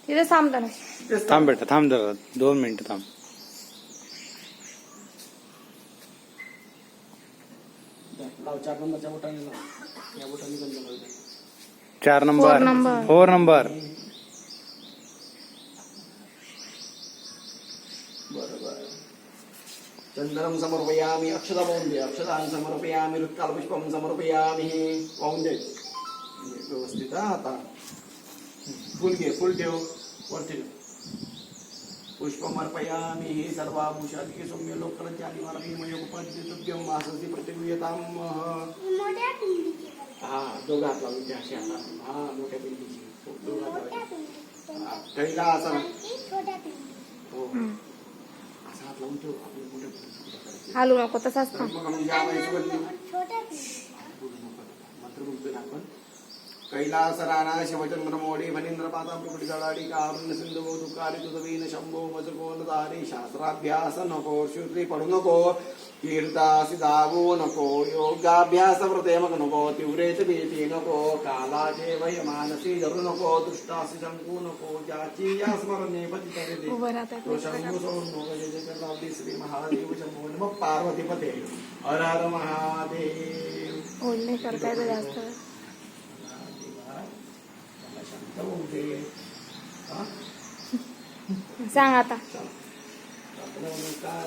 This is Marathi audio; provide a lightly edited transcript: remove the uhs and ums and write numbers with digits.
तिथे थांबता नाही. थांब बेटा, थांब जरा 2 मिनिटं थांब. लाव 4 नंबरच्या बोटाने लाव. या बोटाने बंद करू. 4 नंबर. 4 नंबर. 4 नंबर. बरोबर. चंदनम समर्पयामी. अक्षता वाहून दे. अक्षतान समर्पयामी. रुत्कालपुष्पम समर्पयामी. वाहून दे व्यवस्थित. आता फुल घे, फुल ठेव वरती ठेव. पुष्पम अर्पयामी. हे सर्वाभूषादिके सौम्य लोककलंचारी मार्गीमयोपद्यतुभ्यं वाससी प्रतिगृह्यतां. हा, दोघं हात लावून द्या अशी हातात. हा, मोठ्या पिंडीची दोघं हात लावून. कैला असा हो असा हात लावून ठेव. आपल्या मोठ्या पिंडीची हालू नको, तसाच थांब. मग आम्ही जावायचं बोललो. मंत्र बोलतोय आपण. कैलास राणा शिवचंद्र मोडी फणींद्र पाता प्रकटी जडाडी कारुण्य सिंधू दुकारी तुझवीन शंभो मजकोन दारी. शास्त्राभ्यास नको, श्रुती पडू नको, कीर्तासी जागू नको, योगाभ्यास व्रते मग नको, तीव्रेच भीती नको, कालाचे वय मानसी धरू नको, दृष्टासी शंकू नको, ज्याची या स्मरणे पतितरे दे. उभं राहता तो शंभू सोडून श्री महादेव शंभो नम पार्वती पते. हर हर महादेव. ओढणे करता येतं जास्त. सांग आता. नमस्कार.